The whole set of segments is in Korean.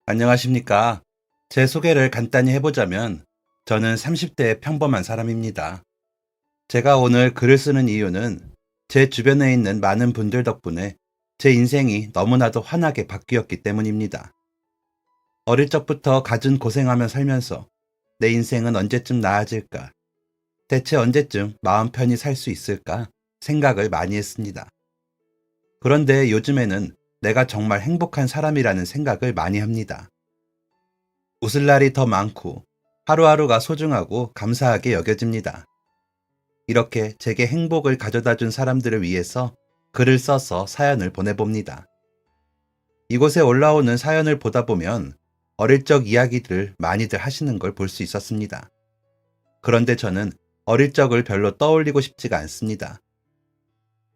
안녕하십니까. 제 소개를 간단히 해보자면, 저는 30대의 평범한 사람입니다. 제가 오늘 글을 쓰는 이유는 제 주변에 있는 많은 분들 덕분에 제 인생이 너무나도 환하게 바뀌었기 때문입니다. 어릴 적부터 갖은 고생하며 살면서 내 인생은 언제쯤 나아질까? 대체 언제쯤 마음 편히 살 수 있을까? 생각을 많이 했습니다. 그런데 요즘에는 내가 정말 행복한 사람이라는 생각을 많이 합니다. 웃을 날이 더 많고 하루하루가 소중하고 감사하게 여겨집니다. 이렇게 제게 행복을 가져다 준 사람들을 위해서 글을 써서 사연을 보내봅니다. 이곳에 올라오는 사연을 보다 보면 어릴 적 이야기들을 많이들 하시는 걸 볼 수 있었습니다. 그런데 저는 어릴 적을 별로 떠올리고 싶지가 않습니다.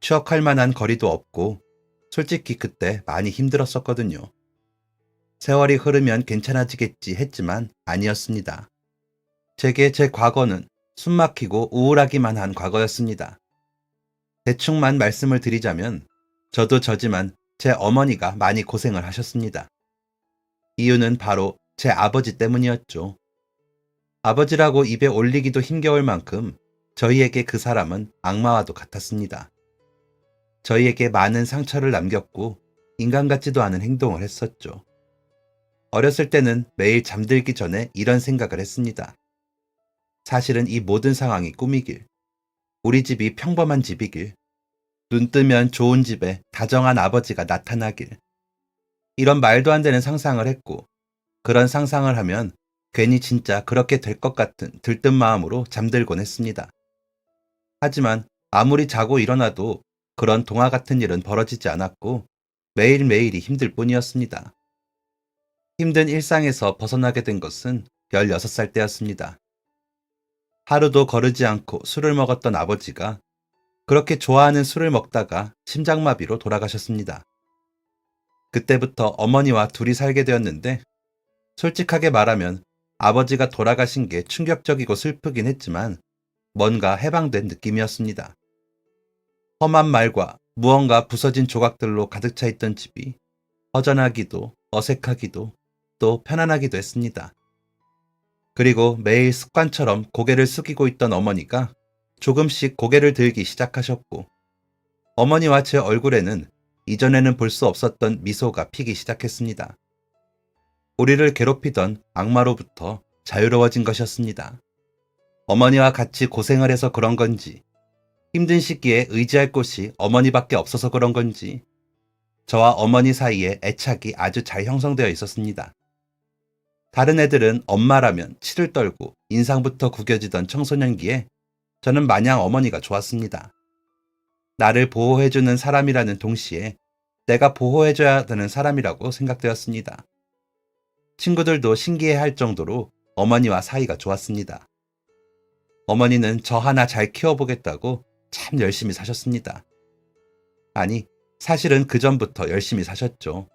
추억할 만한 거리도 없고 솔직히 그때 많이 힘들었었거든요. 세월이 흐르면 괜찮아지겠지 했지만 아니었습니다. 제게 제 과거는 숨막히고 우울하기만 한 과거였습니다. 대충만 말씀을 드리자면 저도 저지만 제 어머니가 많이 고생을 하셨습니다. 이유는 바로 제 아버지 때문이었죠. 아버지라고 입에 올리기도 힘겨울 만큼 저희에게 그 사람은 악마와도 같았습니다. 저희에게 많은 상처를 남겼고 인간 같지도 않은 행동을 했었죠. 어렸을 때는 매일 잠들기 전에 이런 생각을 했습니다. 사실은 이 모든 상황이 꿈이길, 우리 집이 평범한 집이길, 눈 뜨면 좋은 집에 다정한 아버지가 나타나길, 이런 말도 안 되는 상상을 했고, 그런 상상을 하면 괜히 진짜 그렇게 될 것 같은 들뜬 마음으로 잠들곤 했습니다. 하지만 아무리 자고 일어나도 그런 동화 같은 일은 벌어지지 않았고, 매일매일이 힘들 뿐이었습니다. 힘든 일상에서 벗어나게 된 것은 16살 때였습니다. 하루도 거르지 않고 술을 먹었던 아버지가 그렇게 좋아하는 술을 먹다가 심장마비로 돌아가셨습니다. 그때부터 어머니와 둘이 살게 되었는데 솔직하게 말하면 아버지가 돌아가신 게 충격적이고 슬프긴 했지만 뭔가 해방된 느낌이었습니다. 험한 말과 무언가 부서진 조각들로 가득 차 있던 집이 허전하기도 어색하기도 또 편안하기도 했습니다. 그리고 매일 습관처럼 고개를 숙이고 있던 어머니가 조금씩 고개를 들기 시작하셨고 어머니와 제 얼굴에는 이전에는 볼 수 없었던 미소가 피기 시작했습니다. 우리를 괴롭히던 악마로부터 자유로워진 것이었습니다. 어머니와 같이 고생을 해서 그런 건지, 힘든 시기에 의지할 곳이 어머니밖에 없어서 그런 건지, 저와 어머니 사이에 애착이 아주 잘 형성되어 있었습니다. 다른 애들은 엄마라면 치를 떨고 인상부터 구겨지던 청소년기에 저는 마냥 어머니가 좋았습니다. 나를 보호해주는 사람이라는 동시에 내가 보호해줘야 되는 사람이라고 생각되었습니다. 친구들도 신기해할 정도로 어머니와 사이가 좋았습니다. 어머니는 저 하나 잘 키워보겠다고 참 열심히 사셨습니다. 아니, 사실은 그 전부터 열심히 사셨죠.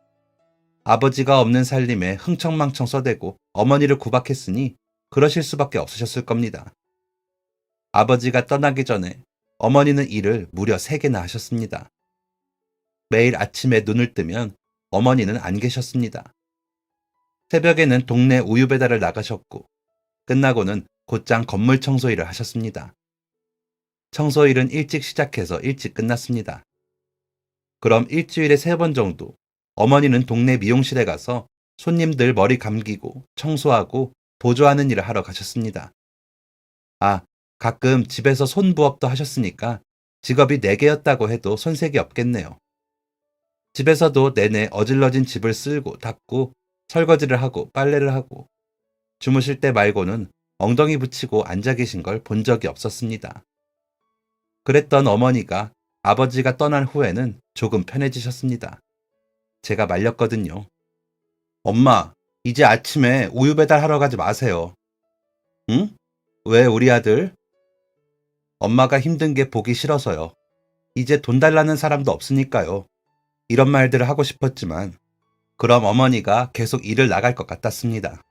아버지가 없는 살림에 흥청망청 써대고 어머니를 구박했으니 그러실 수밖에 없으셨을 겁니다. 아버지가 떠나기 전에 어머니는 일을 무려 3개나 하셨습니다. 매일 아침에 눈을 뜨면 어머니는 안 계셨습니다. 새벽에는 동네 우유 배달을 나가셨고 끝나고는 곧장 건물 청소 일을 하셨습니다. 청소 일은 일찍 시작해서 일찍 끝났습니다. 그럼 일주일에 3번 정도 어머니는 동네 미용실에 가서 손님들 머리 감기고 청소하고 보조하는 일을 하러 가셨습니다. 아, 가끔 집에서 손부업도 하셨으니까 직업이 4개였다고 해도 손색이 없겠네요. 집에서도 내내 어질러진 집을 쓸고 닦고 설거지를 하고 빨래를 하고 주무실 때 말고는 엉덩이 붙이고 앉아 계신 걸 본 적이 없었습니다. 그랬던 어머니가 아버지가 떠난 후에는 조금 편해지셨습니다. 제가 말렸거든요. 엄마, 이제 아침에 우유 배달하러 가지 마세요. 응? 왜 우리 아들? 엄마가 힘든 게 보기 싫어서요. 이제 돈 달라는 사람도 없으니까요. 이런 말들을 하고 싶었지만 그럼 어머니가 계속 일을 나갈 것 같았습니다.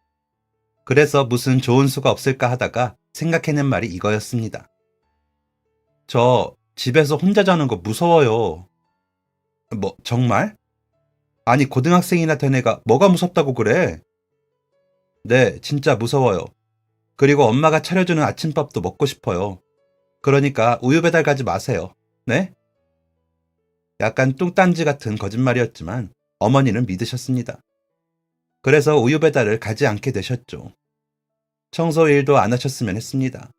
그래서 무슨 좋은 수가 없을까 하다가 생각해낸 말이 이거였습니다. 저 집에서 혼자 자는 거 무서워요. 뭐, 정말? 아니, 고등학생이나 된 애가 뭐가 무섭다고 그래? 네, 진짜 무서워요. 그리고 엄마가 차려주는 아침밥도 먹고 싶어요. 그러니까 우유 배달 가지 마세요. 네? 약간 뚱딴지 같은 거짓말이었지만 어머니는 믿으셨습니다. 그래서 우유 배달을 가지 않게 되셨죠. 청소 일도 안 하셨으면 했습니다.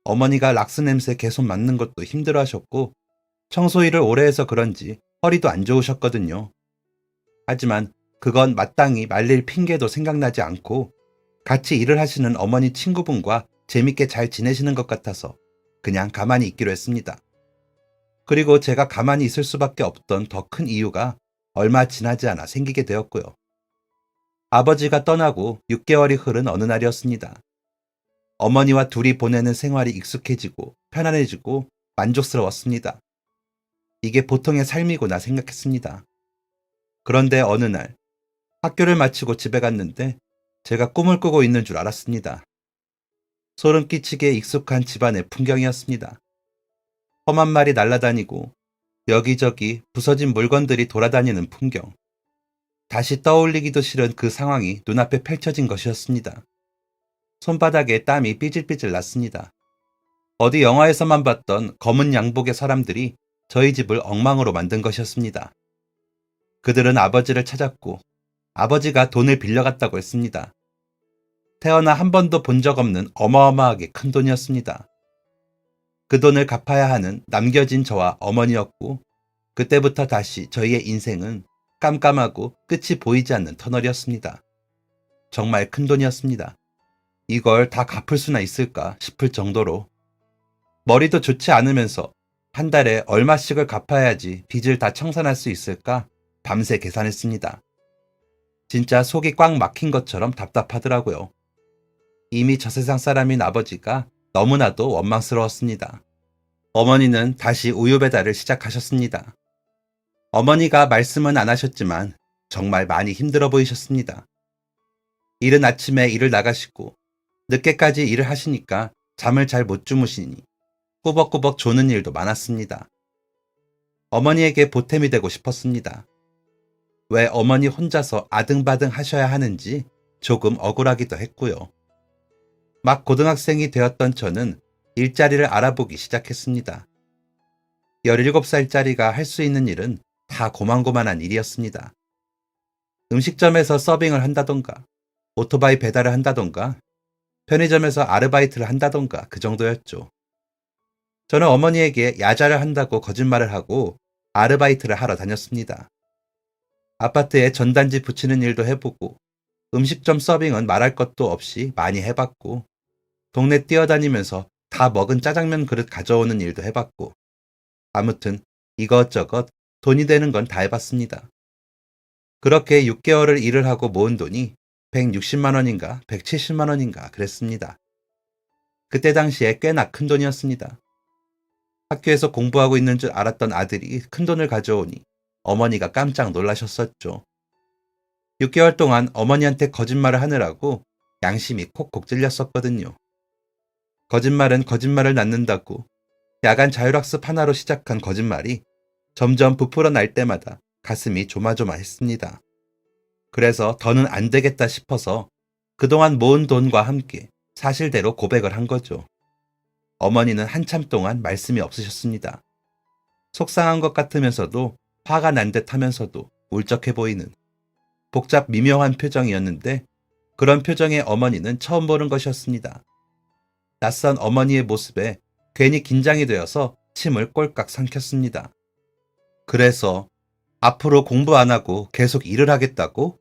어머니가 락스 냄새 계속 맡는 것도 힘들어 하셨고 청소 일을 오래 해서 그런지 허리도 안 좋으셨거든요. 하지만 그건 마땅히 말릴 핑계도 생각나지 않고 같이 일을 하시는 어머니 친구분과 재밌게 잘 지내시는 것 같아서 그냥 가만히 있기로 했습니다. 그리고 제가 가만히 있을 수밖에 없던 더 큰 이유가 얼마 지나지 않아 생기게 되었고요. 아버지가 떠나고 6개월이 흐른 어느 날이었습니다. 어머니와 둘이 보내는 생활이 익숙해지고 편안해지고 만족스러웠습니다. 이게 보통의 삶이구나 생각했습니다. 그런데 어느 날 학교를 마치고 집에 갔는데 제가 꿈을 꾸고 있는 줄 알았습니다. 소름 끼치게 익숙한 집안의 풍경이었습니다. 험한 말이 날아다니고 여기저기 부서진 물건들이 돌아다니는 풍경. 다시 떠올리기도 싫은 그 상황이 눈앞에 펼쳐진 것이었습니다. 손바닥에 땀이 삐질삐질 났습니다. 어디 영화에서만 봤던 검은 양복의 사람들이 저희 집을 엉망으로 만든 것이었습니다. 그들은 아버지를 찾았고 아버지가 돈을 빌려갔다고 했습니다. 태어나 한 번도 본 적 없는 어마어마하게 큰 돈이었습니다. 그 돈을 갚아야 하는 남겨진 저와 어머니였고 그때부터 다시 저희의 인생은 깜깜하고 끝이 보이지 않는 터널이었습니다. 정말 큰 돈이었습니다. 이걸 다 갚을 수나 있을까 싶을 정도로 머리도 좋지 않으면서 한 달에 얼마씩을 갚아야지 빚을 다 청산할 수 있을까 밤새 계산했습니다. 진짜 속이 꽉 막힌 것처럼 답답하더라고요. 이미 저 세상 사람인 아버지가 너무나도 원망스러웠습니다. 어머니는 다시 우유 배달을 시작하셨습니다. 어머니가 말씀은 안 하셨지만 정말 많이 힘들어 보이셨습니다. 이른 아침에 일을 나가시고 늦게까지 일을 하시니까 잠을 잘 못 주무시니 꾸벅꾸벅 조는 일도 많았습니다. 어머니에게 보탬이 되고 싶었습니다. 왜 어머니 혼자서 아등바등 하셔야 하는지 조금 억울하기도 했고요. 막 고등학생이 되었던 저는 일자리를 알아보기 시작했습니다. 17살짜리가 할 수 있는 일은 다 고만고만한 일이었습니다. 음식점에서 서빙을 한다던가, 오토바이 배달을 한다던가, 편의점에서 아르바이트를 한다던가 그 정도였죠. 저는 어머니에게 야자를 한다고 거짓말을 하고 아르바이트를 하러 다녔습니다. 아파트에 전단지 붙이는 일도 해보고 음식점 서빙은 말할 것도 없이 많이 해봤고 동네 뛰어다니면서 다 먹은 짜장면 그릇 가져오는 일도 해봤고 아무튼 이것저것 돈이 되는 건 다 해봤습니다. 그렇게 6개월을 일을 하고 모은 돈이 160만 원인가 170만 원인가 그랬습니다. 그때 당시에 꽤나 큰 돈이었습니다. 학교에서 공부하고 있는 줄 알았던 아들이 큰 돈을 가져오니 어머니가 깜짝 놀라셨었죠. 6개월 동안 어머니한테 거짓말을 하느라고 양심이 콕콕 찔렸었거든요. 거짓말은 거짓말을 낳는다고 야간 자율학습 하나로 시작한 거짓말이 점점 부풀어 날 때마다 가슴이 조마조마했습니다. 그래서 더는 안 되겠다 싶어서 그동안 모은 돈과 함께 사실대로 고백을 한 거죠. 어머니는 한참 동안 말씀이 없으셨습니다. 속상한 것 같으면서도 화가 난 듯 하면서도 울적해 보이는 복잡 미묘한 표정이었는데 그런 표정의 어머니는 처음 보는 것이었습니다. 낯선 어머니의 모습에 괜히 긴장이 되어서 침을 꼴깍 삼켰습니다. 그래서 앞으로 공부 안 하고 계속 일을 하겠다고?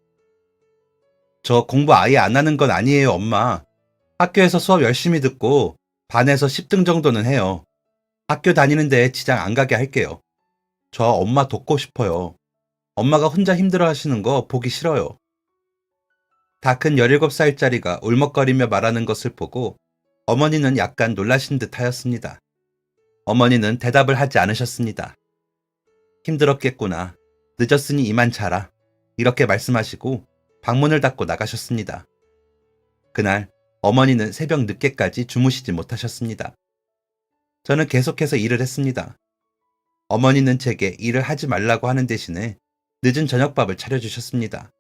저 공부 아예 안 하는 건 아니에요, 엄마. 학교에서 수업 열심히 듣고 반에서 10등 정도는 해요. 학교 다니는데 지장 안 가게 할게요. 저 엄마 돕고 싶어요. 엄마가 혼자 힘들어 하시는 거 보기 싫어요. 다 큰 17살짜리가 울먹거리며 말하는 것을 보고 어머니는 약간 놀라신 듯 하였습니다. 어머니는 대답을 하지 않으셨습니다. 힘들었겠구나. 늦었으니 이만 자라. 이렇게 말씀하시고 방문을 닫고 나가셨습니다. 그날 어머니는 새벽 늦게까지 주무시지 못하셨습니다. 저는 계속해서 일을 했습니다. 어머니는 제게 일을 하지 말라고 하는 대신에 늦은 저녁밥을 차려주셨습니다.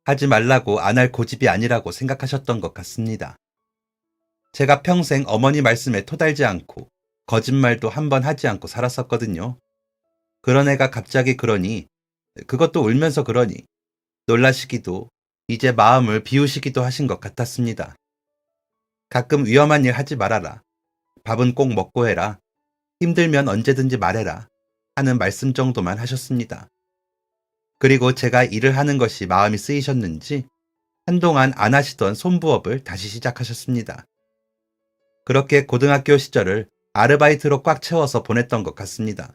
하지 말라고 안 할 고집이 아니라고 생각하셨던 것 같습니다. 제가 평생 어머니 말씀에 토달지 않고 거짓말도 한 번 하지 않고 살았었거든요. 그런 애가 갑자기 그러니, 그것도 울면서 그러니 놀라시기도 이제 마음을 비우시기도 하신 것 같았습니다. 가끔 위험한 일 하지 말아라. 밥은 꼭 먹고 해라. 힘들면 언제든지 말해라. 하는 말씀 정도만 하셨습니다. 그리고 제가 일을 하는 것이 마음이 쓰이셨는지 한동안 안 하시던 손부업을 다시 시작하셨습니다. 그렇게 고등학교 시절을 아르바이트로 꽉 채워서 보냈던 것 같습니다.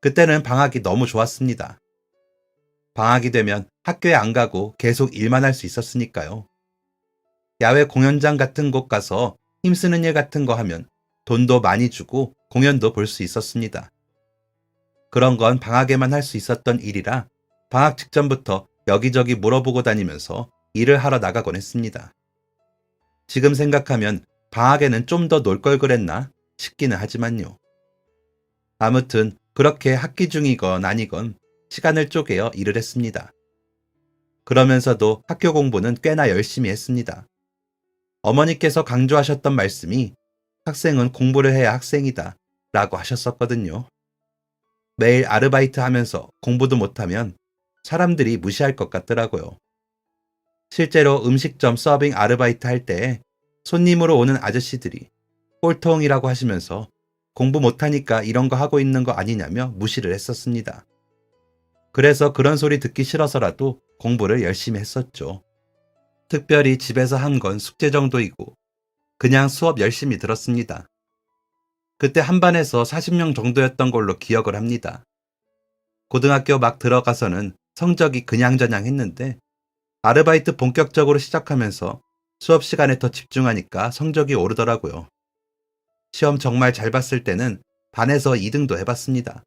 그때는 방학이 너무 좋았습니다. 방학이 되면 학교에 안 가고 계속 일만 할 수 있었으니까요. 야외 공연장 같은 곳 가서 힘쓰는 일 같은 거 하면 돈도 많이 주고 공연도 볼 수 있었습니다. 그런 건 방학에만 할 수 있었던 일이라 방학 직전부터 여기저기 물어보고 다니면서 일을 하러 나가곤 했습니다. 지금 생각하면 방학에는 좀 더 놀 걸 그랬나 싶기는 하지만요. 아무튼 그렇게 학기 중이건 아니건 시간을 쪼개어 일을 했습니다. 그러면서도 학교 공부는 꽤나 열심히 했습니다. 어머니께서 강조하셨던 말씀이 학생은 공부를 해야 학생이다 라고 하셨었거든요. 매일 아르바이트 하면서 공부도 못하면 사람들이 무시할 것 같더라고요. 실제로 음식점 서빙 아르바이트 할 때 손님으로 오는 아저씨들이 꼴통이라고 하시면서 공부 못하니까 이런 거 하고 있는 거 아니냐며 무시를 했었습니다. 그래서 그런 소리 듣기 싫어서라도 공부를 열심히 했었죠. 특별히 집에서 한 건 숙제 정도이고 그냥 수업 열심히 들었습니다. 그때 한 반에서 40명 정도였던 걸로 기억을 합니다. 고등학교 막 들어가서는 성적이 그냥저냥 했는데 아르바이트 본격적으로 시작하면서 수업 시간에 더 집중하니까 성적이 오르더라고요. 시험 정말 잘 봤을 때는 반에서 2등도 해봤습니다.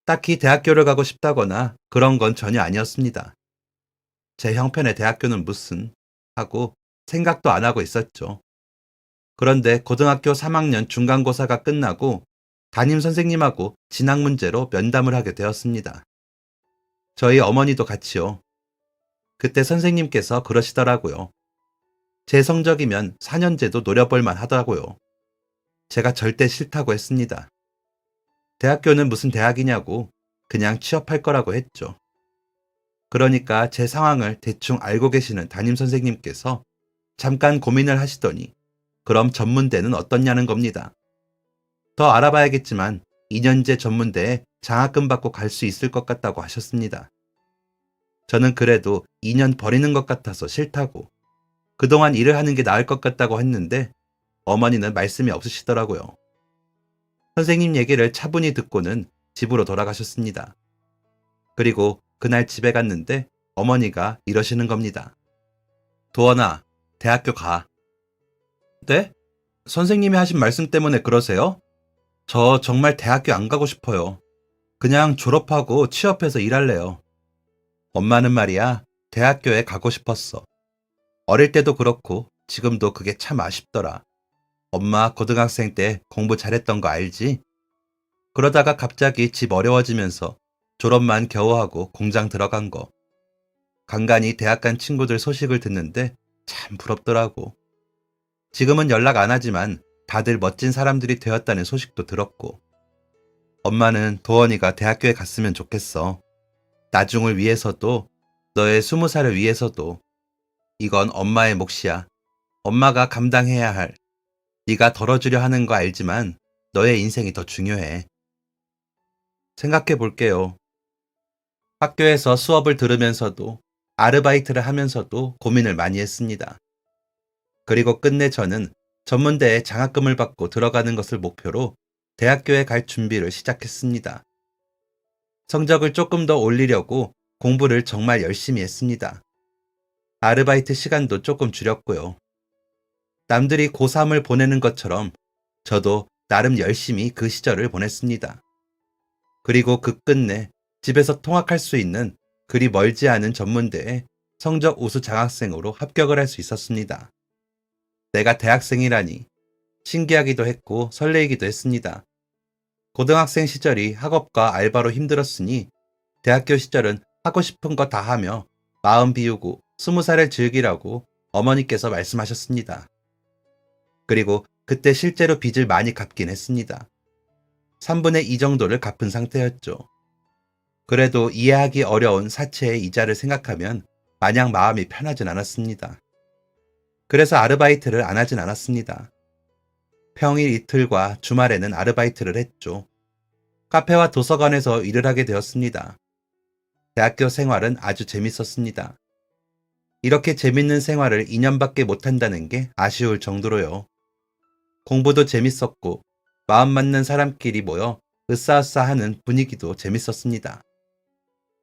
딱히 대학교를 가고 싶다거나 그런 건 전혀 아니었습니다. 제 형편의 대학교는 무슨 하고 생각도 안 하고 있었죠. 그런데 고등학교 3학년 중간고사가 끝나고 담임 선생님하고 진학 문제로 면담을 하게 되었습니다. 저희 어머니도 같이요. 그때 선생님께서 그러시더라고요. 제 성적이면 4년제도 노려볼만 하더라고요. 제가 절대 싫다고 했습니다. 대학교는 무슨 대학이냐고 그냥 취업할 거라고 했죠. 그러니까 제 상황을 대충 알고 계시는 담임 선생님께서 잠깐 고민을 하시더니 그럼 전문대는 어떻냐는 겁니다. 더 알아봐야겠지만 2년제 전문대에 장학금 받고 갈 수 있을 것 같다고 하셨습니다. 저는 그래도 2년 버리는 것 같아서 싫다고 그동안 일을 하는 게 나을 것 같다고 했는데 어머니는 말씀이 없으시더라고요. 선생님 얘기를 차분히 듣고는 집으로 돌아가셨습니다. 그리고 그날 집에 갔는데 어머니가 이러시는 겁니다. 도원아, 대학교 가. 네? 선생님이 하신 말씀 때문에 그러세요? 저 정말 대학교 안 가고 싶어요. 그냥 졸업하고 취업해서 일할래요. 엄마는 말이야, 대학교에 가고 싶었어. 어릴 때도 그렇고 지금도 그게 참 아쉽더라. 엄마 고등학생 때 공부 잘했던 거 알지? 그러다가 갑자기 집 어려워지면서 졸업만 겨우 하고 공장 들어간 거. 간간히 대학 간 친구들 소식을 듣는데 참 부럽더라고. 지금은 연락 안 하지만 다들 멋진 사람들이 되었다는 소식도 들었고. 엄마는 도원이가 대학교에 갔으면 좋겠어. 나중을 위해서도 너의 20살을 위해서도. 이건 엄마의 몫이야. 엄마가 감당해야 할. 네가 덜어주려 하는 거 알지만 너의 인생이 더 중요해. 생각해 볼게요. 학교에서 수업을 들으면서도 아르바이트를 하면서도 고민을 많이 했습니다. 그리고 끝내 저는 전문대에 장학금을 받고 들어가는 것을 목표로 대학교에 갈 준비를 시작했습니다. 성적을 조금 더 올리려고 공부를 정말 열심히 했습니다. 아르바이트 시간도 조금 줄였고요. 남들이 고3을 보내는 것처럼 저도 나름 열심히 그 시절을 보냈습니다. 그리고 그 끝내 집에서 통학할 수 있는 그리 멀지 않은 전문대에 성적 우수 장학생으로 합격을 할 수 있었습니다. 내가 대학생이라니 신기하기도 했고 설레이기도 했습니다. 고등학생 시절이 학업과 알바로 힘들었으니 대학교 시절은 하고 싶은 거 다 하며 마음 비우고 20살을 즐기라고 어머니께서 말씀하셨습니다. 그리고 그때 실제로 빚을 많이 갚긴 했습니다. 3분의 2 정도를 갚은 상태였죠. 그래도 이해하기 어려운 사채의 이자를 생각하면 마냥 마음이 편하진 않았습니다. 그래서 아르바이트를 안 하진 않았습니다. 평일 이틀과 주말에는 아르바이트를 했죠. 카페와 도서관에서 일을 하게 되었습니다. 대학교 생활은 아주 재밌었습니다. 이렇게 재밌는 생활을 2년밖에 못한다는 게 아쉬울 정도로요. 공부도 재밌었고 마음 맞는 사람끼리 모여 으싸으싸하는 분위기도 재밌었습니다.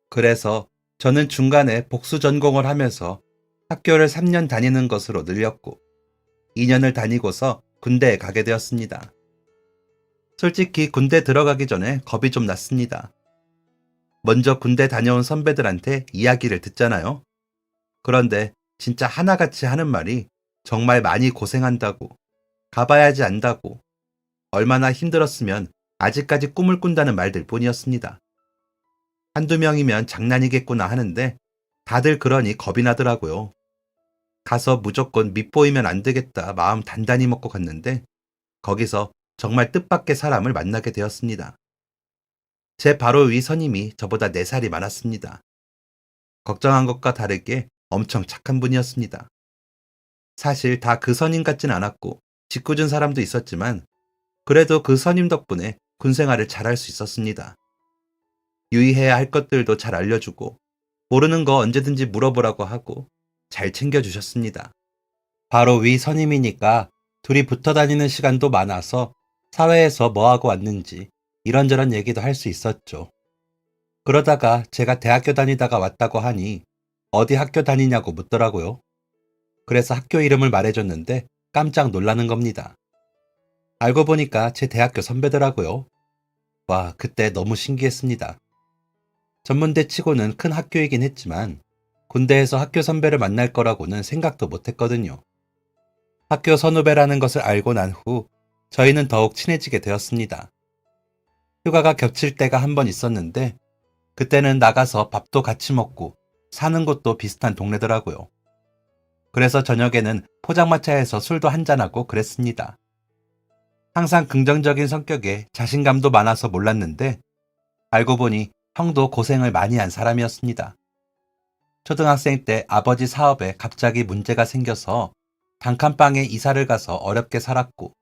그래서 저는 중간에 복수 전공을 하면서 학교를 3년 다니는 것으로 늘렸고 2년을 다니고서 군대에 가게 되었습니다. 솔직히 군대 들어가기 전에 겁이 좀 났습니다. 먼저 군대 다녀온 선배들한테 이야기를 듣잖아요. 그런데 진짜 하나같이 하는 말이 정말 많이 고생한다고, 가봐야지 안다고, 얼마나 힘들었으면 아직까지 꿈을 꾼다는 말들 뿐이었습니다. 한두 명이면 장난이겠구나 하는데 다들 그러니 겁이 나더라고요. 가서 무조건 밉보이면 안 되겠다 마음 단단히 먹고 갔는데 거기서 정말 뜻밖의 사람을 만나게 되었습니다. 제 바로 위 선임이 저보다 4살이 많았습니다. 걱정한 것과 다르게 엄청 착한 분이었습니다. 사실 다 그 선임 같진 않았고 짓궂은 사람도 있었지만 그래도 그 선임 덕분에 군 생활을 잘할 수 있었습니다. 유의해야 할 것들도 잘 알려주고 모르는 거 언제든지 물어보라고 하고 잘 챙겨주셨습니다. 바로 위 선임이니까 둘이 붙어 다니는 시간도 많아서 사회에서 뭐하고 왔는지 이런저런 얘기도 할 수 있었죠. 그러다가 제가 대학교 다니다가 왔다고 하니 어디 학교 다니냐고 묻더라고요. 그래서 학교 이름을 말해줬는데 깜짝 놀라는 겁니다. 알고 보니까 제 대학교 선배더라고요. 와, 그때 너무 신기했습니다. 전문대 치고는 큰 학교이긴 했지만 군대에서 학교 선배를 만날 거라고는 생각도 못했거든요. 학교 선후배라는 것을 알고 난 후 저희는 더욱 친해지게 되었습니다. 휴가가 겹칠 때가 한 번 있었는데 그때는 나가서 밥도 같이 먹고 사는 곳도 비슷한 동네더라고요. 그래서 저녁에는 포장마차에서 술도 한잔하고 그랬습니다. 항상 긍정적인 성격에 자신감도 많아서 몰랐는데 알고 보니 형도 고생을 많이 한 사람이었습니다. 초등학생 때 아버지 사업에 갑자기 문제가 생겨서 단칸방에 이사를 가서 어렵게 살았고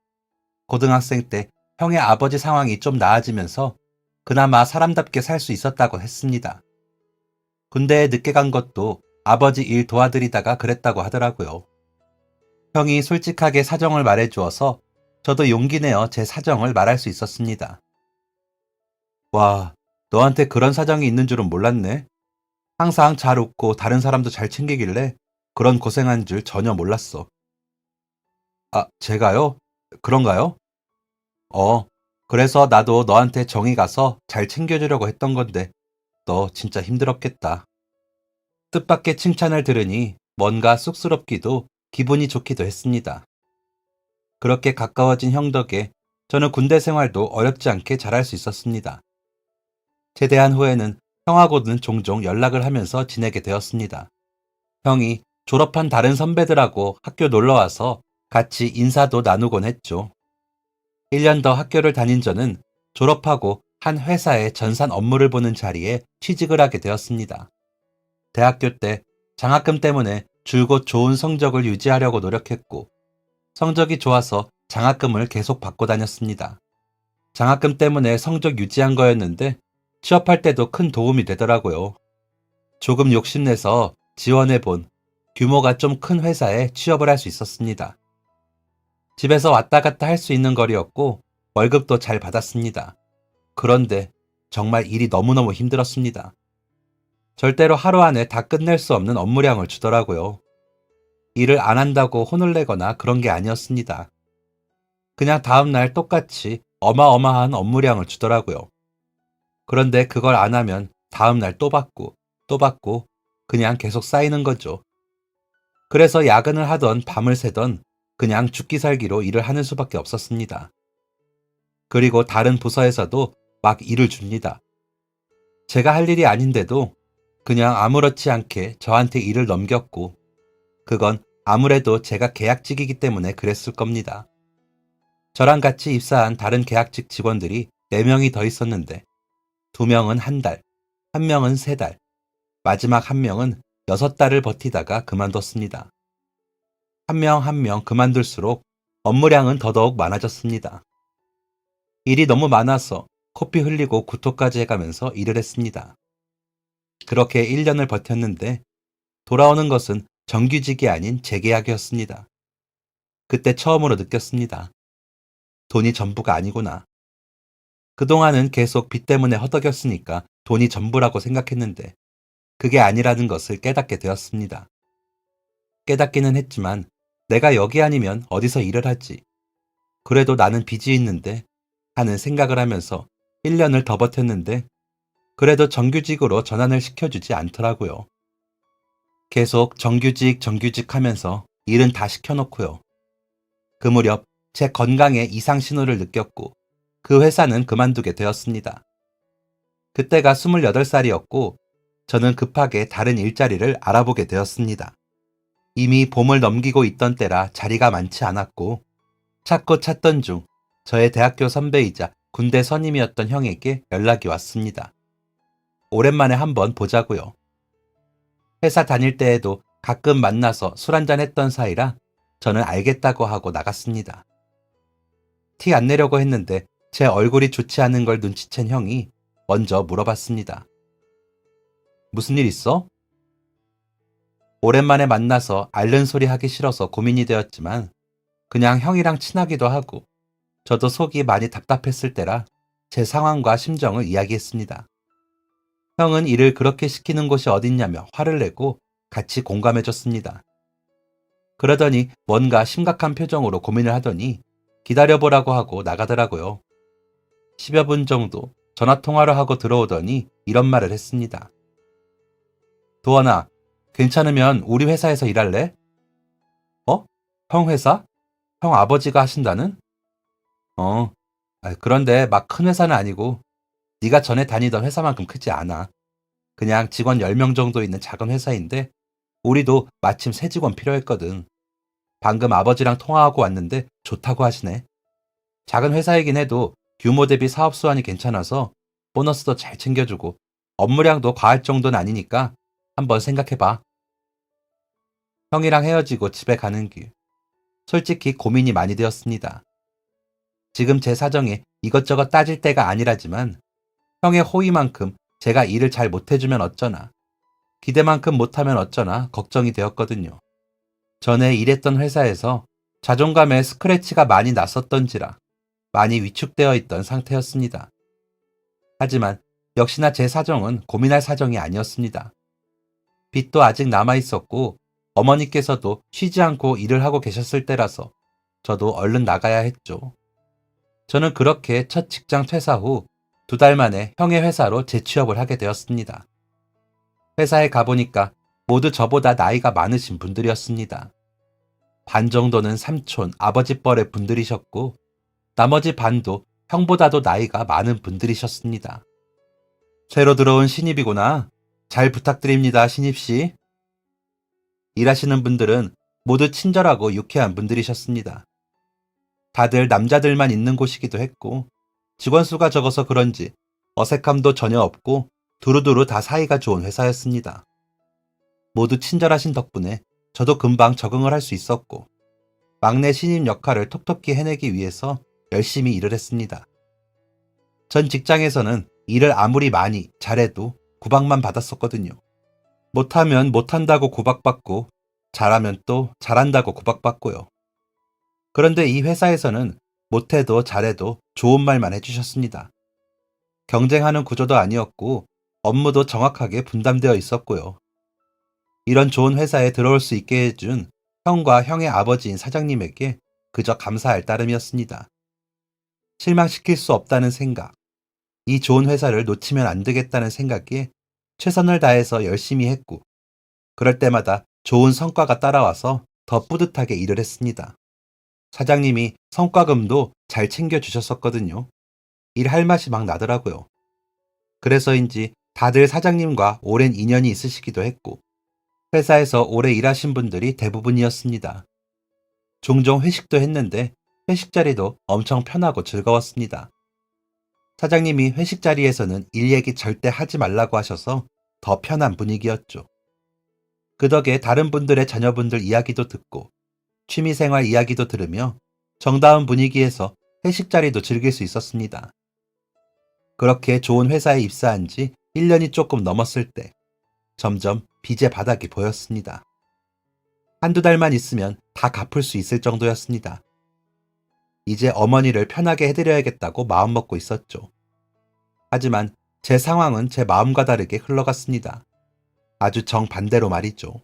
고등학생 때 형의 아버지 상황이 좀 나아지면서 그나마 사람답게 살 수 있었다고 했습니다. 군대에 늦게 간 것도 아버지 일 도와드리다가 그랬다고 하더라고요. 형이 솔직하게 사정을 말해주어서 저도 용기 내어 제 사정을 말할 수 있었습니다. 와, 너한테 그런 사정이 있는 줄은 몰랐네. 항상 잘 웃고 다른 사람도 잘 챙기길래 그런 고생한 줄 전혀 몰랐어. 아, 제가요? 그런가요? 어, 그래서 나도 너한테 정이 가서 잘 챙겨주려고 했던 건데 너 진짜 힘들었겠다. 뜻밖의 칭찬을 들으니 뭔가 쑥스럽기도 기분이 좋기도 했습니다. 그렇게 가까워진 형 덕에 저는 군대 생활도 어렵지 않게 잘할 수 있었습니다. 제대한 후에는 형하고는 종종 연락을 하면서 지내게 되었습니다. 형이 졸업한 다른 선배들하고 학교 놀러와서 같이 인사도 나누곤 했죠. 1년 더 학교를 다닌 저는 졸업하고 한 회사의 전산 업무를 보는 자리에 취직을 하게 되었습니다. 대학교 때 장학금 때문에 줄곧 좋은 성적을 유지하려고 노력했고 성적이 좋아서 장학금을 계속 받고 다녔습니다. 장학금 때문에 성적 유지한 거였는데 취업할 때도 큰 도움이 되더라고요. 조금 욕심내서 지원해본 규모가 좀 큰 회사에 취업을 할 수 있었습니다. 집에서 왔다 갔다 할 수 있는 거리였고 월급도 잘 받았습니다. 그런데 정말 일이 너무너무 힘들었습니다. 절대로 하루 안에 다 끝낼 수 없는 업무량을 주더라고요. 일을 안 한다고 혼을 내거나 그런 게 아니었습니다. 그냥 다음날 똑같이 어마어마한 업무량을 주더라고요. 그런데 그걸 안 하면 다음날 또 받고 또 받고 그냥 계속 쌓이는 거죠. 그래서 야근을 하던 밤을 새던 그냥 죽기 살기로 일을 하는 수밖에 없었습니다. 그리고 다른 부서에서도 막 일을 줍니다. 제가 할 일이 아닌데도 그냥 아무렇지 않게 저한테 일을 넘겼고, 그건 아무래도 제가 계약직이기 때문에 그랬을 겁니다. 저랑 같이 입사한 다른 계약직 직원들이 4명이 더 있었는데 2명은 한 달, 1명은 3달, 마지막 1명은 6달을 버티다가 그만뒀습니다. 한 명 한 명 그만둘수록 업무량은 더더욱 많아졌습니다. 일이 너무 많아서 코피 흘리고 구토까지 해가면서 일을 했습니다. 그렇게 1년을 버텼는데 돌아오는 것은 정규직이 아닌 재계약이었습니다. 그때 처음으로 느꼈습니다. 돈이 전부가 아니구나. 그동안은 계속 빚 때문에 허덕였으니까 돈이 전부라고 생각했는데 그게 아니라는 것을 깨닫게 되었습니다. 깨닫기는 했지만 내가 여기 아니면 어디서 일을 하지? 그래도 나는 빚이 있는데 하는 생각을 하면서 1년을 더 버텼는데 그래도 정규직으로 전환을 시켜주지 않더라고요. 계속 정규직 하면서 일은 다 시켜놓고요. 그 무렵 제 건강에 이상 신호를 느꼈고 그 회사는 그만두게 되었습니다. 그때가 28살이었고 저는 급하게 다른 일자리를 알아보게 되었습니다. 이미 봄을 넘기고 있던 때라 자리가 많지 않았고 찾고 찾던 중 저의 대학교 선배이자 군대 선임이었던 형에게 연락이 왔습니다. 오랜만에 한번 보자고요. 회사 다닐 때에도 가끔 만나서 술 한잔 했던 사이라 저는 알겠다고 하고 나갔습니다. 티 안 내려고 했는데 제 얼굴이 좋지 않은 걸 눈치챈 형이 먼저 물어봤습니다. 무슨 일 있어? 오랜만에 만나서 앓는 소리 하기 싫어서 고민이 되었지만 그냥 형이랑 친하기도 하고 저도 속이 많이 답답했을 때라 제 상황과 심정을 이야기했습니다. 형은 일을 그렇게 시키는 곳이 어딨냐며 화를 내고 같이 공감해줬습니다. 그러더니 뭔가 심각한 표정으로 고민을 하더니 기다려보라고 하고 나가더라고요. 10여 분 정도 전화통화를 하고 들어오더니 이런 말을 했습니다. 도원아, 괜찮으면 우리 회사에서 일할래? 어? 형 회사? 형 아버지가 하신다는? 어, 그런데 막 큰 회사는 아니고 네가 전에 다니던 회사만큼 크지 않아. 그냥 직원 10명 정도 있는 작은 회사인데 우리도 마침 새 직원 필요했거든. 방금 아버지랑 통화하고 왔는데 좋다고 하시네. 작은 회사이긴 해도 규모 대비 사업 수완이 괜찮아서 보너스도 잘 챙겨주고 업무량도 과할 정도는 아니니까 한번 생각해봐. 형이랑 헤어지고 집에 가는 길. 솔직히 고민이 많이 되었습니다. 지금 제 사정에 이것저것 따질 때가 아니라지만 형의 호의만큼 제가 일을 잘 못해주면 어쩌나, 기대만큼 못하면 어쩌나 걱정이 되었거든요. 전에 일했던 회사에서 자존감에 스크래치가 많이 났었던지라 많이 위축되어 있던 상태였습니다. 하지만 역시나 제 사정은 고민할 사정이 아니었습니다. 빚도 아직 남아 있었고 어머니께서도 쉬지 않고 일을 하고 계셨을 때라서 저도 얼른 나가야 했죠. 저는 그렇게 첫 직장 퇴사 후 2달 만에 형의 회사로 재취업을 하게 되었습니다. 회사에 가보니까 모두 저보다 나이가 많으신 분들이었습니다. 반 정도는 삼촌, 아버지 뻘의 분들이셨고 나머지 반도 형보다도 나이가 많은 분들이셨습니다. 새로 들어온 신입이구나. 잘 부탁드립니다, 신입씨. 일하시는 분들은 모두 친절하고 유쾌한 분들이셨습니다. 다들 남자들만 있는 곳이기도 했고 직원 수가 적어서 그런지 어색함도 전혀 없고 두루두루 다 사이가 좋은 회사였습니다. 모두 친절하신 덕분에 저도 금방 적응을 할 수 있었고 막내 신입 역할을 톡톡히 해내기 위해서 열심히 일을 했습니다. 전 직장에서는 일을 아무리 많이 잘해도 구박만 받았었거든요. 못하면 못한다고 구박받고 잘하면 또 잘한다고 구박받고요. 그런데 이 회사에서는 못해도 잘해도 좋은 말만 해주셨습니다. 경쟁하는 구조도 아니었고 업무도 정확하게 분담되어 있었고요. 이런 좋은 회사에 들어올 수 있게 해준 형과 형의 아버지인 사장님에게 그저 감사할 따름이었습니다. 실망시킬 수 없다는 생각, 이 좋은 회사를 놓치면 안 되겠다는 생각에 최선을 다해서 열심히 했고 그럴 때마다 좋은 성과가 따라와서 더 뿌듯하게 일을 했습니다. 사장님이 성과금도 잘 챙겨주셨었거든요. 일할 맛이 막 나더라고요. 그래서인지 다들 사장님과 오랜 인연이 있으시기도 했고, 회사에서 오래 일하신 분들이 대부분이었습니다. 종종 회식도 했는데 회식 자리도 엄청 편하고 즐거웠습니다. 사장님이 회식 자리에서는 일 얘기 절대 하지 말라고 하셔서 더 편한 분위기였죠. 그 덕에 다른 분들의 자녀분들 이야기도 듣고 취미생활 이야기도 들으며 정다운 분위기에서 회식 자리도 즐길 수 있었습니다. 그렇게 좋은 회사에 입사한 지 1년이 조금 넘었을 때 점점 빚의 바닥이 보였습니다. 한두 달만 있으면 다 갚을 수 있을 정도였습니다. 이제 어머니를 편하게 해드려야겠다고 마음먹고 있었죠. 하지만 제 상황은 제 마음과 다르게 흘러갔습니다. 아주 정반대로 말이죠.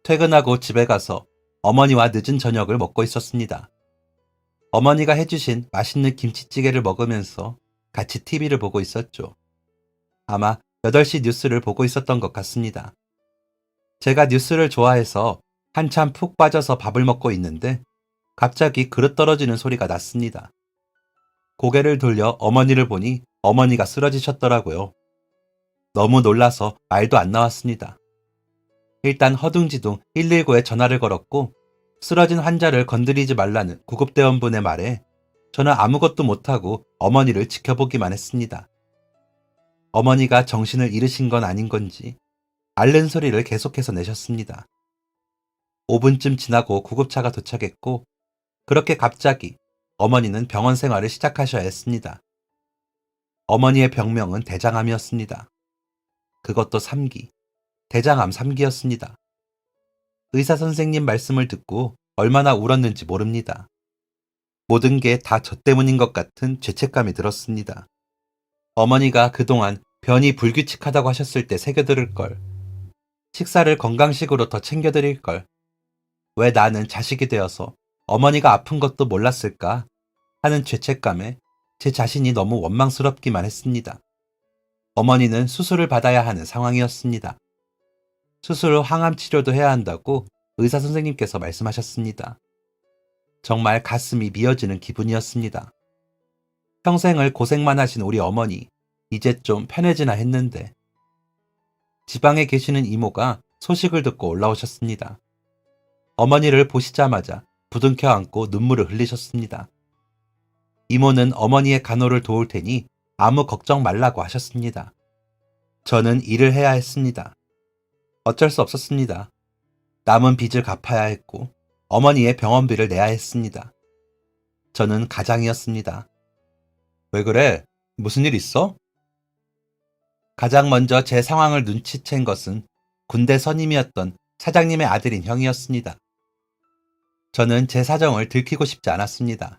퇴근하고 집에 가서 어머니와 늦은 저녁을 먹고 있었습니다. 어머니가 해주신 맛있는 김치찌개를 먹으면서 같이 TV를 보고 있었죠. 아마 8시 뉴스를 보고 있었던 것 같습니다. 제가 뉴스를 좋아해서 한참 푹 빠져서 밥을 먹고 있는데 갑자기 그릇 떨어지는 소리가 났습니다. 고개를 돌려 어머니를 보니 어머니가 쓰러지셨더라고요. 너무 놀라서 말도 안 나왔습니다. 일단 허둥지둥 119에 전화를 걸었고 쓰러진 환자를 건드리지 말라는 구급대원분의 말에 저는 아무것도 못하고 어머니를 지켜보기만 했습니다. 어머니가 정신을 잃으신 건 아닌 건지 앓는 소리를 계속해서 내셨습니다. 5분쯤 지나고 구급차가 도착했고 그렇게 갑자기 어머니는 병원 생활을 시작하셔야 했습니다. 어머니의 병명은 대장암이었습니다. 그것도 3기, 대장암 3기였습니다. 의사 선생님 말씀을 듣고 얼마나 울었는지 모릅니다. 모든 게 다 저 때문인 것 같은 죄책감이 들었습니다. 어머니가 그동안 변이 불규칙하다고 하셨을 때 새겨들을 걸, 식사를 건강식으로 더 챙겨드릴 걸, 왜 나는 자식이 되어서 어머니가 아픈 것도 몰랐을까 하는 죄책감에 제 자신이 너무 원망스럽기만 했습니다. 어머니는 수술을 받아야 하는 상황이었습니다. 수술 후 항암 치료도 해야 한다고 의사 선생님께서 말씀하셨습니다. 정말 가슴이 미어지는 기분이었습니다. 평생을 고생만 하신 우리 어머니, 이제 좀 편해지나 했는데 지방에 계시는 이모가 소식을 듣고 올라오셨습니다. 어머니를 보시자마자 부둥켜 안고 눈물을 흘리셨습니다. 이모는 어머니의 간호를 도울 테니 아무 걱정 말라고 하셨습니다. 저는 일을 해야 했습니다. 어쩔 수 없었습니다. 남은 빚을 갚아야 했고 어머니의 병원비를 내야 했습니다. 저는 가장이었습니다. 왜 그래? 무슨 일 있어? 가장 먼저 제 상황을 눈치챈 것은 군대 선임이었던 사장님의 아들인 형이었습니다. 저는 제 사정을 들키고 싶지 않았습니다.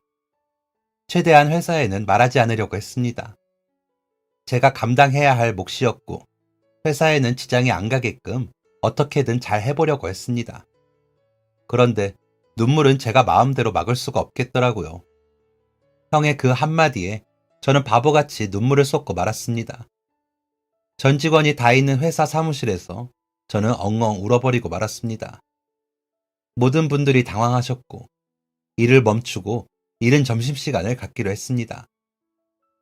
최대한 회사에는 말하지 않으려고 했습니다. 제가 감당해야 할 몫이었고 회사에는 지장이 안 가게끔 어떻게든 잘 해보려고 했습니다. 그런데 눈물은 제가 마음대로 막을 수가 없겠더라고요. 형의 그 한마디에 저는 바보같이 눈물을 쏟고 말았습니다. 전 직원이 다 있는 회사 사무실에서 저는 엉엉 울어버리고 말았습니다. 모든 분들이 당황하셨고 일을 멈추고 이른 점심시간을 갖기로 했습니다.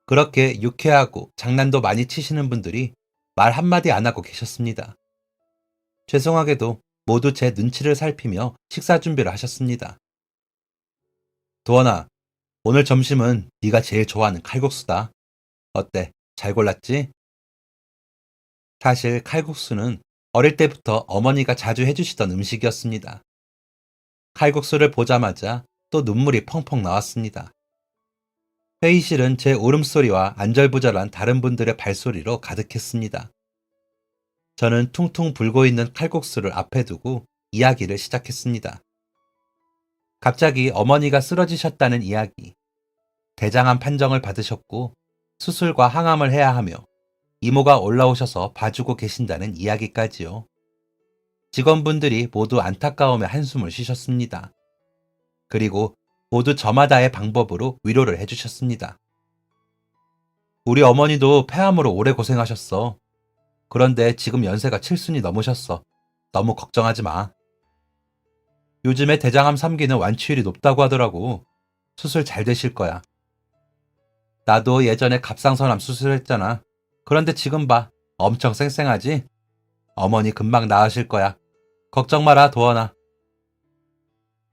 그렇게 유쾌하고 장난도 많이 치시는 분들이 말 한마디 안 하고 계셨습니다. 죄송하게도 모두 제 눈치를 살피며 식사 준비를 하셨습니다. 도원아, 오늘 점심은 네가 제일 좋아하는 칼국수다. 어때? 잘 골랐지? 사실 칼국수는 어릴 때부터 어머니가 자주 해주시던 음식이었습니다. 칼국수를 보자마자 또 눈물이 펑펑 나왔습니다. 회의실은 제 울음소리와 안절부절한 다른 분들의 발소리로 가득했습니다. 저는 퉁퉁 불고 있는 칼국수를 앞에 두고 이야기를 시작했습니다. 갑자기 어머니가 쓰러지셨다는 이야기, 대장암 판정을 받으셨고 수술과 항암을 해야 하며 이모가 올라오셔서 봐주고 계신다는 이야기까지요. 직원분들이 모두 안타까움에 한숨을 쉬셨습니다. 그리고 모두 저마다의 방법으로 위로를 해주셨습니다. 우리 어머니도 폐암으로 오래 고생하셨어. 그런데 지금 연세가 7순이 넘으셨어. 너무 걱정하지 마. 요즘에 대장암 3기는 완치율이 높다고 하더라고. 수술 잘 되실 거야. 나도 예전에 갑상선암 수술했잖아. 그런데 지금 봐. 엄청 쌩쌩하지? 어머니 금방 나으실 거야. 걱정 마라, 도원아.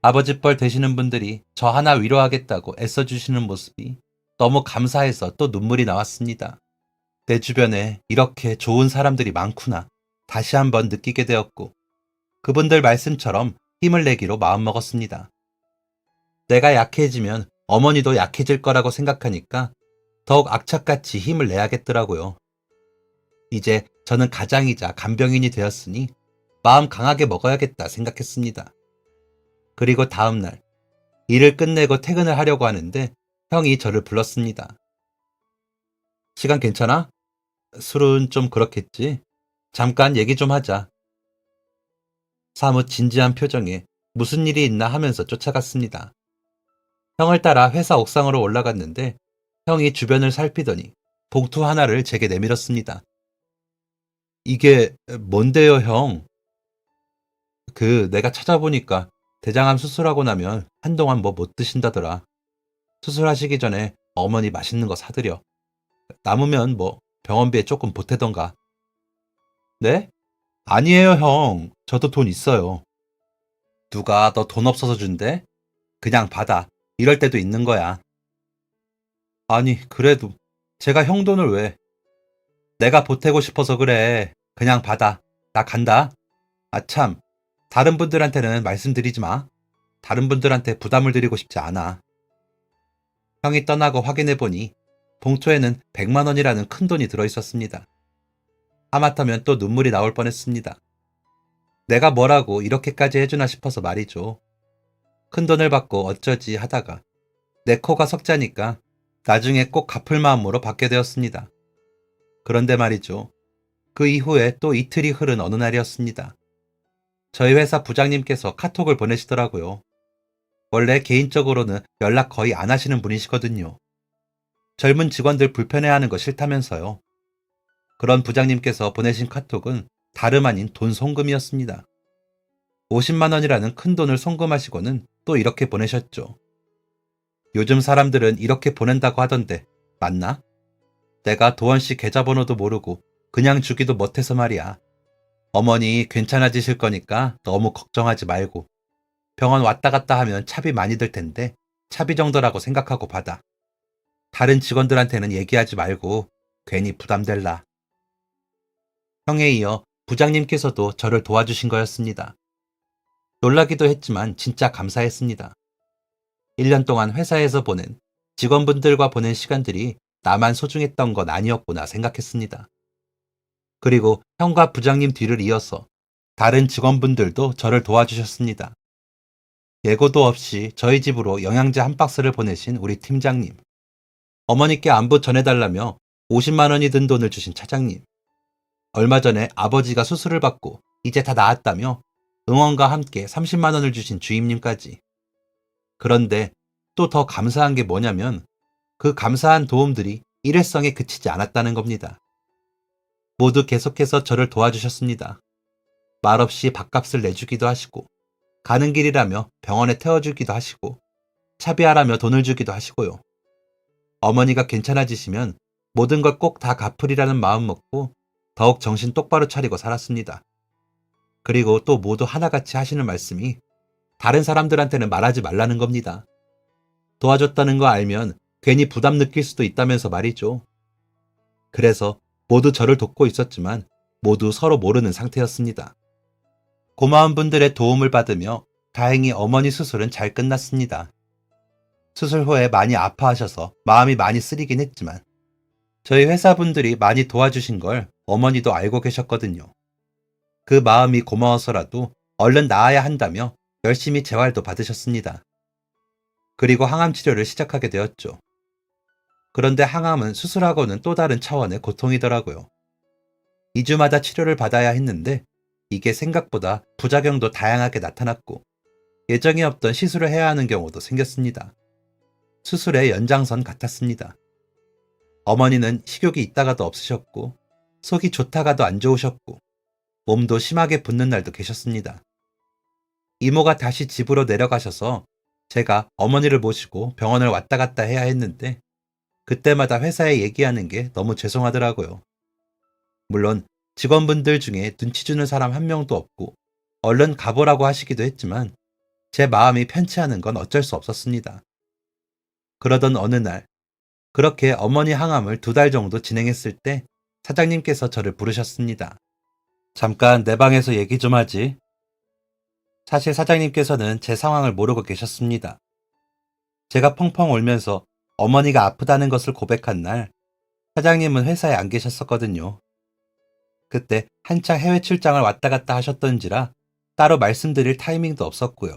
아버지 뻘 되시는 분들이 저 하나 위로하겠다고 애써주시는 모습이 너무 감사해서 또 눈물이 나왔습니다. 내 주변에 이렇게 좋은 사람들이 많구나. 다시 한번 느끼게 되었고, 그분들 말씀처럼 힘을 내기로 마음먹었습니다. 내가 약해지면 어머니도 약해질 거라고 생각하니까 더욱 악착같이 힘을 내야겠더라고요. 이제 저는 가장이자 간병인이 되었으니 마음 강하게 먹어야겠다 생각했습니다. 그리고 다음날 일을 끝내고 퇴근을 하려고 하는데 형이 저를 불렀습니다. 시간 괜찮아? 술은 좀 그렇겠지. 잠깐 얘기 좀 하자. 사뭇 진지한 표정에 무슨 일이 있나 하면서 쫓아갔습니다. 형을 따라 회사 옥상으로 올라갔는데 형이 주변을 살피더니 봉투 하나를 제게 내밀었습니다. 이게 뭔데요, 형? 내가 찾아보니까 대장암 수술하고 나면 한동안 뭐 못 드신다더라. 수술하시기 전에 어머니 맛있는 거 사드려. 남으면 뭐 병원비에 조금 보태던가. 네? 아니에요, 형. 저도 돈 있어요. 누가 너 돈 없어서 준대? 그냥 받아. 이럴 때도 있는 거야. 아니, 그래도 제가 형 돈을 왜? 내가 보태고 싶어서 그래. 그냥 받아. 나 간다. 아, 참. 다른 분들한테는 말씀드리지 마. 다른 분들한테 부담을 드리고 싶지 않아. 형이 떠나고 확인해보니 봉투에는 100만 원이라는 큰 돈이 들어있었습니다. 하마터면 또 눈물이 나올 뻔했습니다. 내가 뭐라고 이렇게까지 해주나 싶어서 말이죠. 큰 돈을 받고 어쩌지 하다가 내 코가 석자니까 나중에 꼭 갚을 마음으로 받게 되었습니다. 그런데 말이죠. 그 이후에 또 이틀이 흐른 어느 날이었습니다. 저희 회사 부장님께서 카톡을 보내시더라고요. 원래 개인적으로는 연락 거의 안 하시는 분이시거든요. 젊은 직원들 불편해하는 거 싫다면서요. 그런 부장님께서 보내신 카톡은 다름 아닌 돈 송금이었습니다. 50만 원이라는 큰 돈을 송금하시고는 또 이렇게 보내셨죠. 요즘 사람들은 이렇게 보낸다고 하던데 맞나? 내가 도원 씨 계좌번호도 모르고 그냥 주기도 못해서 말이야. 어머니 괜찮아지실 거니까 너무 걱정하지 말고 병원 왔다 갔다 하면 차비 많이 들 텐데 차비 정도라고 생각하고 받아. 다른 직원들한테는 얘기하지 말고 괜히 부담될라. 형에 이어 부장님께서도 저를 도와주신 거였습니다. 놀라기도 했지만 진짜 감사했습니다. 1년 동안 회사에서 보낸 직원분들과 보낸 시간들이 나만 소중했던 건 아니었구나 생각했습니다. 그리고 형과 부장님 뒤를 이어서 다른 직원분들도 저를 도와주셨습니다. 예고도 없이 저희 집으로 영양제 한 박스를 보내신 우리 팀장님. 어머니께 안부 전해달라며 50만 원이 든 돈을 주신 차장님. 얼마 전에 아버지가 수술을 받고 이제 다 나았다며 응원과 함께 30만 원을 주신 주임님까지. 그런데 또 더 감사한 게 뭐냐면 그 감사한 도움들이 일회성에 그치지 않았다는 겁니다. 모두 계속해서 저를 도와주셨습니다. 말없이 밥값을 내주기도 하시고 가는 길이라며 병원에 태워주기도 하시고 차비하라며 돈을 주기도 하시고요. 어머니가 괜찮아지시면 모든 걸 꼭 다 갚으리라는 마음 먹고 더욱 정신 똑바로 차리고 살았습니다. 그리고 또 모두 하나같이 하시는 말씀이 다른 사람들한테는 말하지 말라는 겁니다. 도와줬다는 거 알면 괜히 부담 느낄 수도 있다면서 말이죠. 그래서 모두 저를 돕고 있었지만 모두 서로 모르는 상태였습니다. 고마운 분들의 도움을 받으며 다행히 어머니 수술은 잘 끝났습니다. 수술 후에 많이 아파하셔서 마음이 많이 쓰리긴 했지만 저희 회사분들이 많이 도와주신 걸 어머니도 알고 계셨거든요. 그 마음이 고마워서라도 얼른 나아야 한다며 열심히 재활도 받으셨습니다. 그리고 항암 치료를 시작하게 되었죠. 그런데 항암은 수술하고는 또 다른 차원의 고통이더라고요. 2주마다 치료를 받아야 했는데 이게 생각보다 부작용도 다양하게 나타났고 예정이 없던 시술을 해야 하는 경우도 생겼습니다. 수술의 연장선 같았습니다. 어머니는 식욕이 있다가도 없으셨고 속이 좋다가도 안 좋으셨고 몸도 심하게 붓는 날도 계셨습니다. 이모가 다시 집으로 내려가셔서 제가 어머니를 모시고 병원을 왔다 갔다 해야 했는데 그때마다 회사에 얘기하는 게 너무 죄송하더라고요. 물론 직원분들 중에 눈치 주는 사람 한 명도 없고 얼른 가보라고 하시기도 했지만 제 마음이 편치 않은 건 어쩔 수 없었습니다. 그러던 어느 날 그렇게 어머니 항암을 2달 정도 진행했을 때 사장님께서 저를 부르셨습니다. 잠깐 내 방에서 얘기 좀 하지. 사실 사장님께서는 제 상황을 모르고 계셨습니다. 제가 펑펑 울면서 어머니가 아프다는 것을 고백한 날 사장님은 회사에 안 계셨었거든요. 그때 한창 해외 출장을 왔다 갔다 하셨던지라 따로 말씀드릴 타이밍도 없었고요.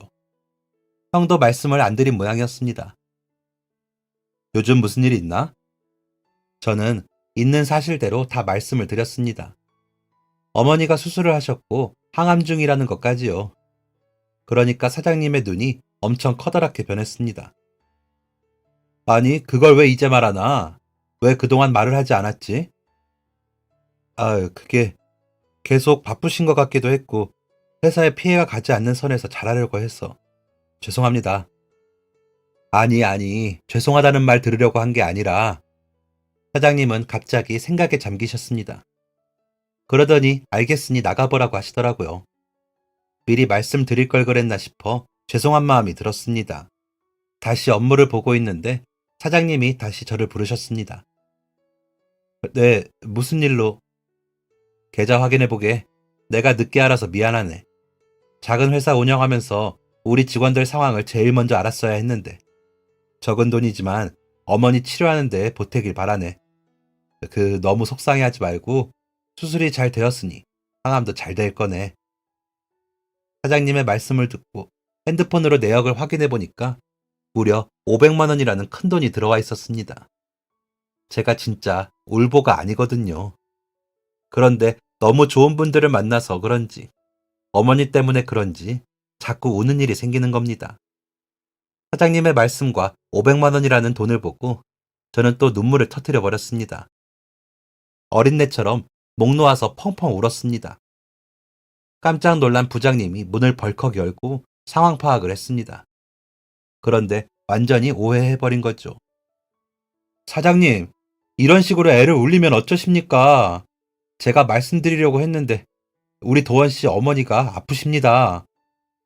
형도 말씀을 안 드린 모양이었습니다. 요즘 무슨 일이 있나? 저는 있는 사실대로 다 말씀을 드렸습니다. 어머니가 수술을 하셨고 항암 중이라는 것까지요. 그러니까 사장님의 눈이 엄청 커다랗게 변했습니다. 아니, 그걸 왜 이제 말하나? 왜 그동안 말을 하지 않았지? 그게 계속 바쁘신 것 같기도 했고 회사에 피해가 가지 않는 선에서 잘하려고 해서 죄송합니다. 아니, 죄송하다는 말 들으려고 한 게 아니라 사장님은 갑자기 생각에 잠기셨습니다. 그러더니 알겠으니 나가보라고 하시더라고요. 미리 말씀드릴 걸 그랬나 싶어 죄송한 마음이 들었습니다. 다시 업무를 보고 있는데 사장님이 다시 저를 부르셨습니다. 네, 무슨 일로? 계좌 확인해보게. 내가 늦게 알아서 미안하네. 작은 회사 운영하면서 우리 직원들 상황을 제일 먼저 알았어야 했는데. 적은 돈이지만 어머니 치료하는데 보태길 바라네. 너무 속상해하지 말고 수술이 잘 되었으니 항암도 잘 될 거네. 사장님의 말씀을 듣고 핸드폰으로 내역을 확인해 보니까 무려 500만 원이라는 큰 돈이 들어와 있었습니다. 제가 진짜 울보가 아니거든요. 그런데 너무 좋은 분들을 만나서 그런지 어머니 때문에 그런지 자꾸 우는 일이 생기는 겁니다. 사장님의 말씀과 500만 원이라는 돈을 보고 저는 또 눈물을 터뜨려 버렸습니다. 어린애처럼 목 놓아서 펑펑 울었습니다. 깜짝 놀란 부장님이 문을 벌컥 열고 상황 파악을 했습니다. 그런데 완전히 오해해버린 거죠. 사장님, 이런 식으로 애를 울리면 어쩌십니까? 제가 말씀드리려고 했는데 우리 도원 씨 어머니가 아프십니다.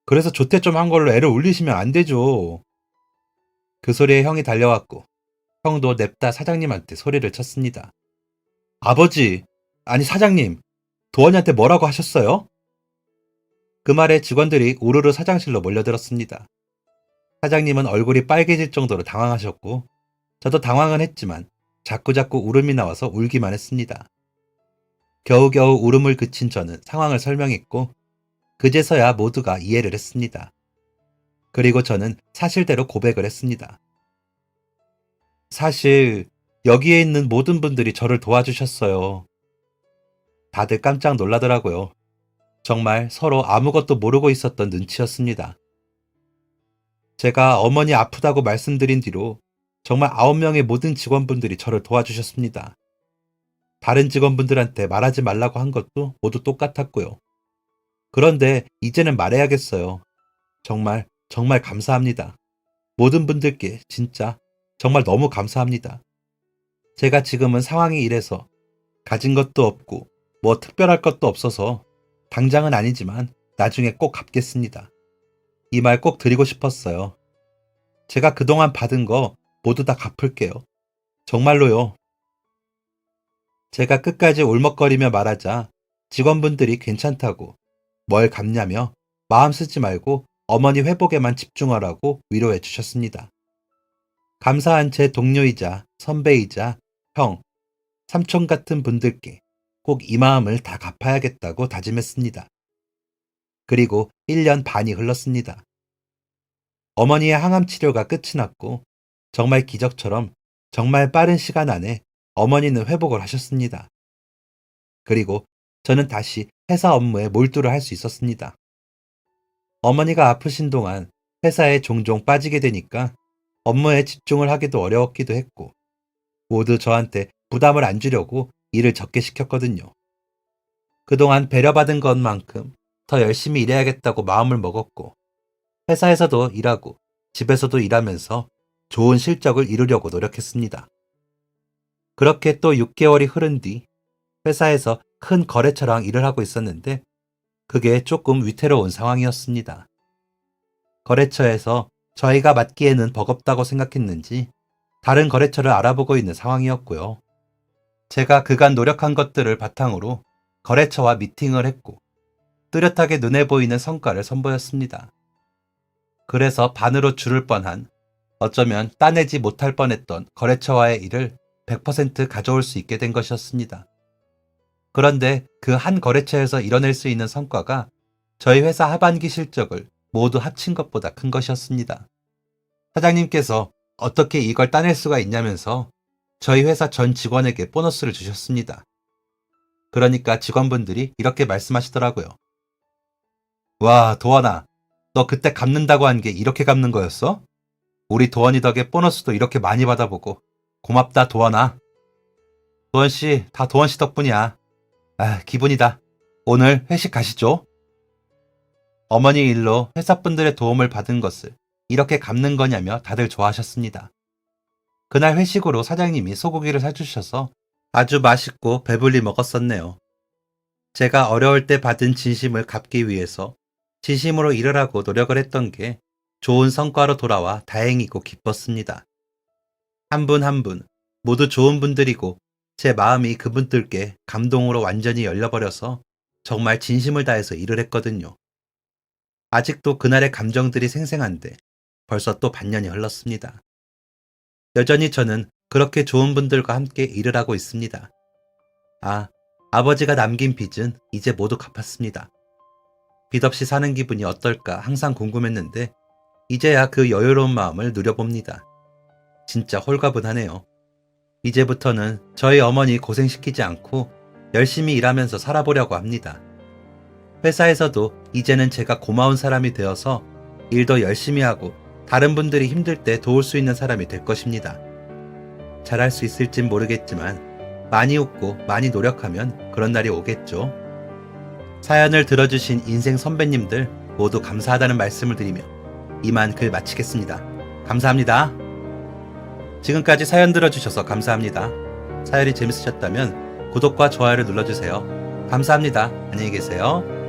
그래서 조퇴 좀 한 걸로 애를 울리시면 안 되죠. 그 소리에 형이 달려왔고 형도 냅다 사장님한테 소리를 쳤습니다. 아버지, 아니 사장님, 도원이한테 뭐라고 하셨어요? 그 말에 직원들이 우르르 사장실로 몰려들었습니다. 사장님은 얼굴이 빨개질 정도로 당황하셨고 저도 당황은 했지만 자꾸자꾸 울음이 나와서 울기만 했습니다. 겨우겨우 울음을 그친 저는 상황을 설명했고 그제서야 모두가 이해를 했습니다. 그리고 저는 사실대로 고백을 했습니다. 사실 여기에 있는 모든 분들이 저를 도와주셨어요. 다들 깜짝 놀라더라고요. 정말 서로 아무것도 모르고 있었던 눈치였습니다. 제가 어머니 아프다고 말씀드린 뒤로 정말 9명의 모든 직원분들이 저를 도와주셨습니다. 다른 직원분들한테 말하지 말라고 한 것도 모두 똑같았고요. 그런데 이제는 말해야겠어요. 정말 감사합니다. 모든 분들께 진짜 정말 너무 감사합니다. 제가 지금은 상황이 이래서 가진 것도 없고 뭐 특별할 것도 없어서 당장은 아니지만 나중에 꼭 갚겠습니다. 이 말 꼭 드리고 싶었어요. 제가 그동안 받은 거 모두 다 갚을게요. 정말로요. 제가 끝까지 울먹거리며 말하자 직원분들이 괜찮다고 뭘 갚냐며 마음 쓰지 말고 어머니 회복에만 집중하라고 위로해 주셨습니다. 감사한 제 동료이자 선배이자 형, 삼촌 같은 분들께 꼭 이 마음을 다 갚아야겠다고 다짐했습니다. 그리고 1년 반이 흘렀습니다. 어머니의 항암 치료가 끝이 났고 정말 기적처럼 정말 빠른 시간 안에 어머니는 회복을 하셨습니다. 그리고 저는 다시 회사 업무에 몰두를 할 수 있었습니다. 어머니가 아프신 동안 회사에 종종 빠지게 되니까 업무에 집중을 하기도 어려웠기도 했고 모두 저한테 부담을 안 주려고 일을 적게 시켰거든요. 그동안 배려받은 것만큼 더 열심히 일해야겠다고 마음을 먹었고 회사에서도 일하고 집에서도 일하면서 좋은 실적을 이루려고 노력했습니다. 그렇게 또 6개월이 흐른 뒤 회사에서 큰 거래처랑 일을 하고 있었는데 그게 조금 위태로운 상황이었습니다. 거래처에서 저희가 맡기에는 버겁다고 생각했는지 다른 거래처를 알아보고 있는 상황이었고요. 제가 그간 노력한 것들을 바탕으로 거래처와 미팅을 했고 뚜렷하게 눈에 보이는 성과를 선보였습니다. 그래서 반으로 줄을 뻔한, 어쩌면 따내지 못할 뻔했던 거래처와의 일을 100% 가져올 수 있게 된 것이었습니다. 그런데 그 한 거래처에서 이뤄낼 수 있는 성과가 저희 회사 하반기 실적을 모두 합친 것보다 큰 것이었습니다. 사장님께서 어떻게 이걸 따낼 수가 있냐면서 저희 회사 전 직원에게 보너스를 주셨습니다. 그러니까 직원분들이 이렇게 말씀하시더라고요. 와, 도원아, 너 그때 갚는다고 한 게 이렇게 갚는 거였어? 우리 도원이 덕에 보너스도 이렇게 많이 받아보고 고맙다, 도원아. 도원씨, 다 도원씨 덕분이야. 아, 기분이다. 오늘 회식 가시죠. 어머니 일로 회사분들의 도움을 받은 것을 이렇게 갚는 거냐며 다들 좋아하셨습니다. 그날 회식으로 사장님이 소고기를 사주셔서 아주 맛있고 배불리 먹었었네요. 제가 어려울 때 받은 진심을 갚기 위해서 진심으로 일을 하고 노력을 했던 게 좋은 성과로 돌아와 다행이고 기뻤습니다. 한 분 한 분 모두 좋은 분들이고 제 마음이 그분들께 감동으로 완전히 열려버려서 정말 진심을 다해서 일을 했거든요. 아직도 그날의 감정들이 생생한데 벌써 또 반년이 흘렀습니다. 여전히 저는 그렇게 좋은 분들과 함께 일을 하고 있습니다. 아, 아버지가 남긴 빚은 이제 모두 갚았습니다. 빚 없이 사는 기분이 어떨까 항상 궁금했는데 이제야 그 여유로운 마음을 누려봅니다. 진짜 홀가분하네요. 이제부터는 저희 어머니 고생시키지 않고 열심히 일하면서 살아보려고 합니다. 회사에서도 이제는 제가 고마운 사람이 되어서 일도 열심히 하고 다른 분들이 힘들 때 도울 수 있는 사람이 될 것입니다. 잘할 수 있을진 모르겠지만 많이 웃고 많이 노력하면 그런 날이 오겠죠. 사연을 들어주신 인생 선배님들 모두 감사하다는 말씀을 드리며 이만 글 마치겠습니다. 감사합니다. 지금까지 사연 들어주셔서 감사합니다. 사연이 재밌으셨다면 구독과 좋아요를 눌러주세요. 감사합니다. 안녕히 계세요.